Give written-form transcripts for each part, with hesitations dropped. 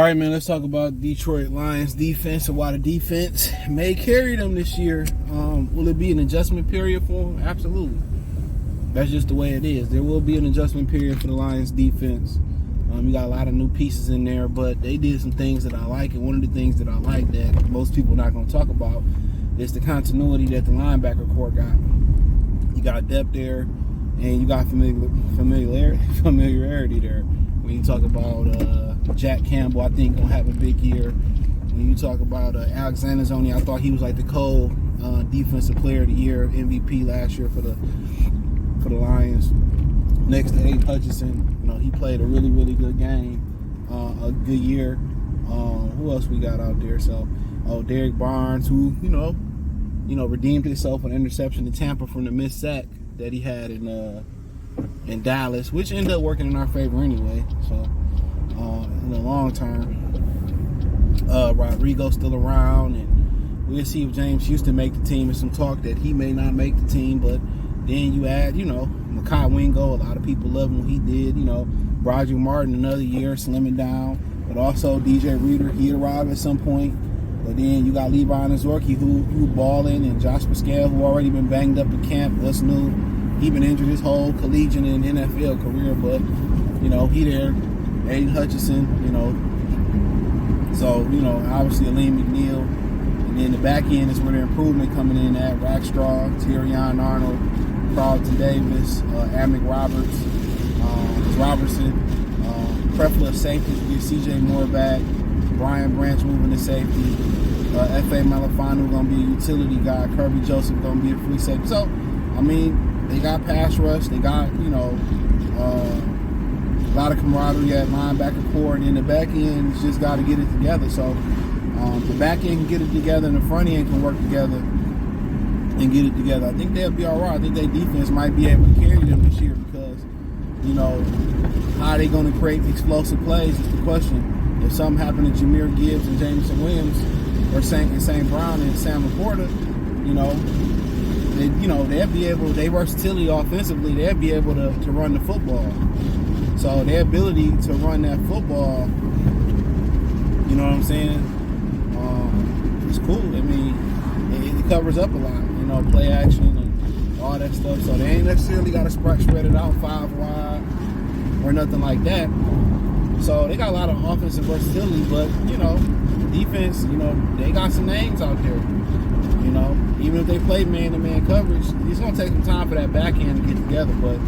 right, man, let's talk about Detroit Lions defense and why the defense may carry them this year. Will it be an adjustment period for them? Absolutely. That's just the way it is. There will be an adjustment period for the Lions defense. You got a lot of new pieces in there, but they did some things that I like, and one of the things that I like that most people are not going to talk about is the continuity that the linebacker core got. You got depth there, and you got familiarity there. When you talk about Jack Campbell, I think gonna have a big year. When you talk about Alexander Zoni, I thought he was like the defensive player of the year, MVP last year for the Lions. Next to Aiden Hutchinson, he played a really, really good game, a good year. Who else we got out there? So, Derek Barnes, who redeemed himself with an interception to Tampa from the missed sack that he had in Dallas, which ended up working in our favor anyway. So, in the long term, Rodrigo's still around, and we'll see if James Houston make the team. There's some talk that he may not make the team, but then you add, Makai Wingo. A lot of people love him what he did. Broderick Martin, another year, slimming down, but also DJ Reader, he arrived at some point. But then you got Levi Nazorki, who balling, and Josh Pascal, who already been banged up in camp. What's new? He been injured his whole collegiate and NFL career, but he there. Aiden Hutchinson, So obviously Aleem McNeil, and then the back end is where the improvement coming in at Rackstraw, Tyrion Arnold, Carlton Davis, Amick Robertson, Prefla safety, get C.J. Moore back, Brian Branch moving to safety, F.A. Malafanu gonna be a utility guy, Kirby Joseph gonna be a free safety. So they got pass rush, they got a lot of camaraderie at linebacker core, and then the back end just got to get it together. So the back end can get it together, and the front end can work together and get it together. I think they'll be all right. I think their defense might be able to carry them this year because, how are they going to create explosive plays is the question. If something happened to Jahmyr Gibbs and Jameson Williams, or St. Brown and Sam Laporta, they'll be able, their versatility offensively, they'll be able to run the football. So their ability to run that football, you know what I'm saying, it's cool. I mean, it covers up a lot, play action and all that stuff. So they ain't necessarily got to spread it out 5 wide or nothing like that. So they got a lot of offensive versatility, but, defense, they got some names out there. Even if they play man-to-man coverage, it's going to take some time for that back end to get together. But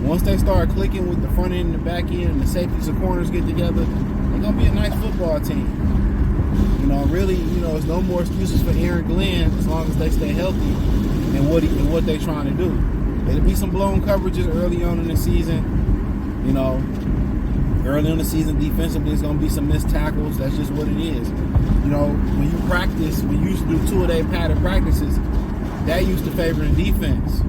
once they start clicking with the front end and the back end and the safeties and corners get together, they're going to be a nice football team. Really, there's no more excuses for Aaron Glenn as long as they stay healthy and what they're trying to do. There'll be some blown coverages early on in the season. Early in the season, defensively, there's going to be some missed tackles. That's just what it is. When you practice, when you used to do 2-a-day padded practices, that used to favor the defense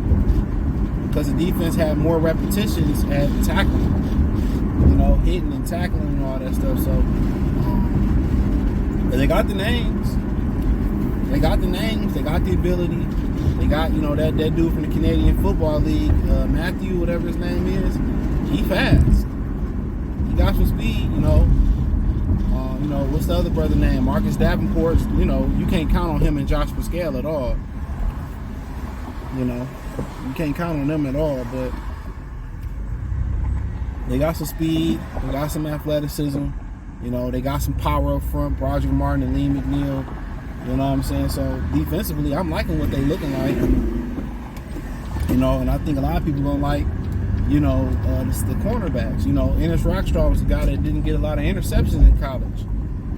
because the defense had more repetitions at tackling, hitting and tackling and all that stuff. So, they got the names. They got the ability. They got, that dude from the Canadian Football League, Matthew, whatever his name is, he fast. He got some speed, what's the other brother name? Marcus Davenport, you can't count on him and Josh Pascal at all. You can't count on them at all, but they got some speed, they got some athleticism, they got some power up front, Broderick Martin and Lee McNeil, you know what I'm saying? So defensively, I'm liking what they looking like, and I think a lot of people don't like, the cornerbacks. Ennis Rockstraw was a guy that didn't get a lot of interceptions in college.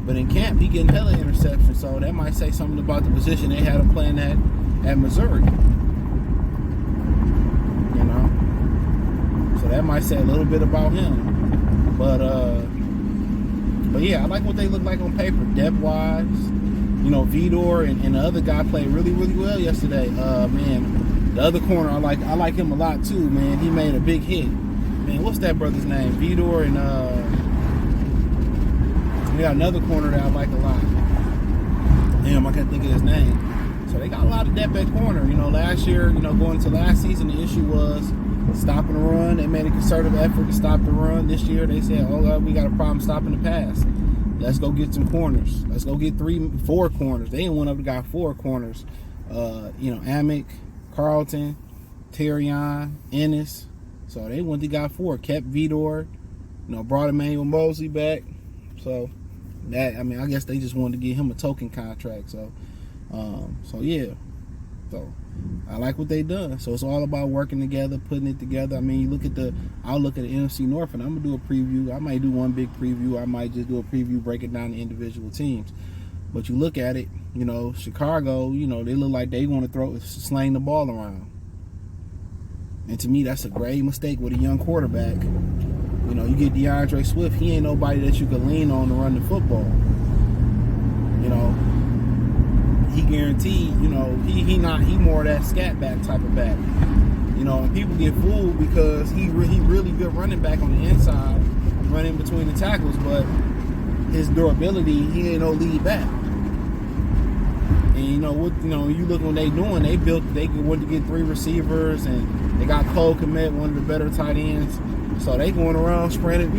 But in camp, he getting hella interceptions. So that might say something about the position they had him playing at Missouri. So that might say a little bit about him. But yeah, I like what they look like on paper. Depth-wise, Vidor and the other guy played really, really well yesterday. The other corner, I like him a lot too, man. He made a big hit. Man, what's that brother's name? Vidor and we got another corner that I like a lot. Damn, I can't think of his name. So they got a lot of depth at corner. Last year, going into last season, the issue was stopping the run. They made a concerted effort to stop the run. This year, they said, we got a problem stopping the pass. let's go get some corners. Let's go get 4 corners. They didn't want up to got 4 corners. Amick, Carlton, Terrion, Ennis. So they went to got 4. Kept Vidor. Brought Emmanuel Mosley back. So that, I guess they just wanted to give him a token contract. So yeah. So I like what they done. So it's all about working together, putting it together. I'll look at the NFC North, and I'm gonna do a preview. I might do one big preview. I might just do a preview breaking down the individual teams. But you look at it, Chicago, they look like they want to sling the ball around. And to me, that's a grave mistake with a young quarterback. You get DeAndre Swift, he ain't nobody that you can lean on to run the football. He guaranteed, he more of that scat back type of back. And people get fooled because he really good running back on the inside, running between the tackles, but his durability, he ain't no lead back. And you look what they doing, they went to get 3 receivers, and they got Cole Kmet, one of the better tight ends. So they going around spreading,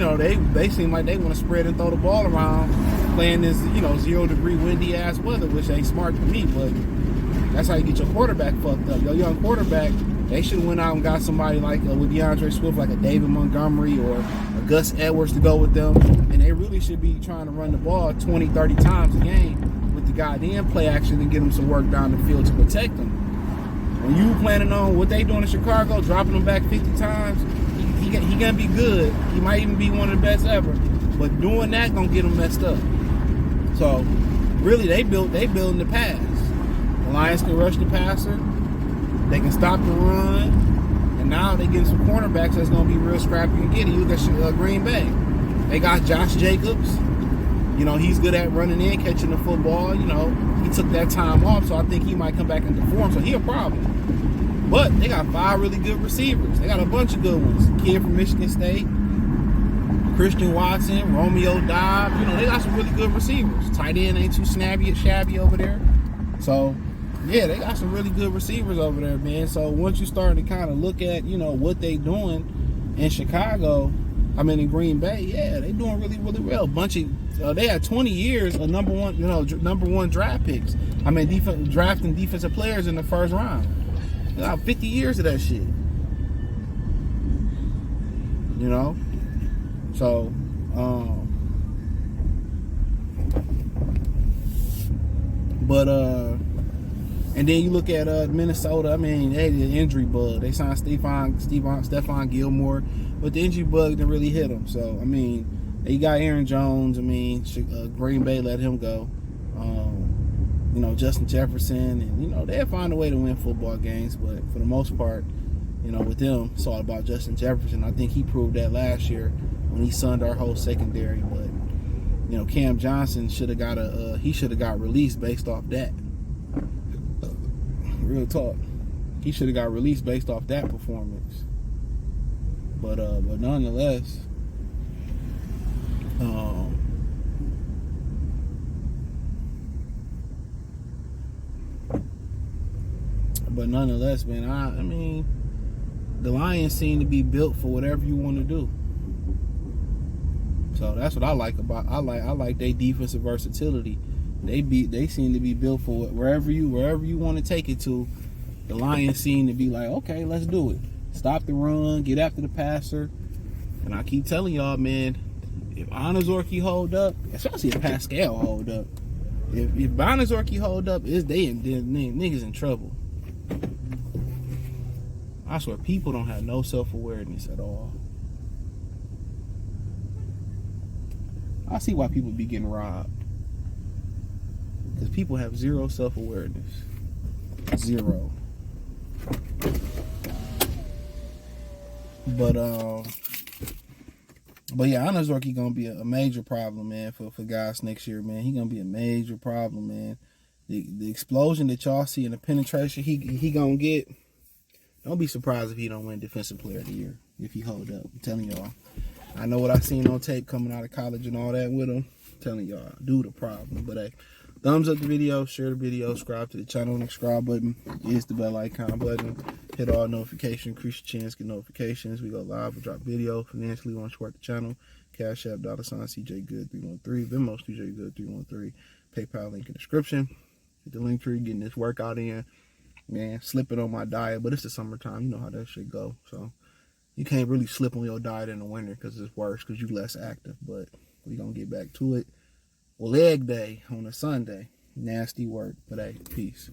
they seem like they want to spread and throw the ball around, playing this, 0-degree windy ass weather, which ain't smart for me, but that's how you get your quarterback fucked up. Your young quarterback, they should have went out and got somebody like with DeAndre Swift, like a David Montgomery or a Gus Edwards to go with them, and they really should be trying to run the ball 20, 30 times a game with the goddamn play action and get them some work down the field to protect them. When you planning on what they doing in Chicago, dropping them back 50 times, he gonna be good. He might even be one of the best ever. But doing that gonna get him messed up. So really, they building the pass. The Lions can rush the passer. They can stop the run. And now they getting some cornerbacks that's gonna be real scrappy and giddy. You got Green Bay. They got Josh Jacobs. He's good at running in, catching the football. He took that time off, so I think he might come back into form. So he a problem. But they got 5 really good receivers. They got a bunch of good ones. Kid from Michigan State, Christian Watson, Romeo Dobbs. They got some really good receivers. Tight end ain't too shabby over there. So, yeah, they got some really good receivers over there, man. So once you start to kind of look at, what they doing in Chicago, in Green Bay, yeah, they doing really, really well. They had 20 years of number one draft picks. Drafting defensive players in the first round. They got 50 years of that shit. So, and then you look at Minnesota. They the injury bug. They signed Stephon Gilmore, but the injury bug didn't really hit them. So, they got Aaron Jones. Green Bay let him go. Justin Jefferson, and they'll find a way to win football games, but for the most part, with them, it's all about Justin Jefferson. I think he proved that last year when he sunned our whole secondary. But Cam Johnson should have got released based off that. Real talk, he should have got released based off that performance. But nonetheless, man, the Lions seem to be built for whatever you want to do. So that's what I like about. I like their defensive versatility. They seem to be built for wherever you want to take it to. The Lions seem to be like, okay, let's do it. Stop the run, get after the passer. And I keep telling y'all, man, if Anazorki hold up, especially if Pascal hold up, if Anazorki hold up, niggas in trouble. I swear, people don't have no self-awareness at all. I see why people be getting robbed. Because people have zero self-awareness. Zero. But yeah, Anazorki gonna be a major problem, man, for guys next year, man. He gonna be a major problem, man. The explosion that y'all see and the penetration he gonna get. Don't be surprised if he don't win Defensive Player of the Year if he hold up. I'm telling y'all. I know what I seen on tape coming out of college and all that with him. I'm telling y'all, dude, a problem. But hey, Thumbs up the video, share the video, subscribe to the channel, and the subscribe button is the bell icon button. Hit all notifications, increase your chance, get notifications. We go live, we drop video. Financially, want to support the channel. Cash App, $CJ Good 313, Venmo CJ Good 313, PayPal link in the description. Hit the link tree, getting this workout in. Man, slipping on my diet, but it's the summertime. You know how that shit go. So you can't really slip on your diet in the winter because it's worse because you're less active. But we're going to get back to it. Leg day on a Sunday. Nasty work. But hey, peace.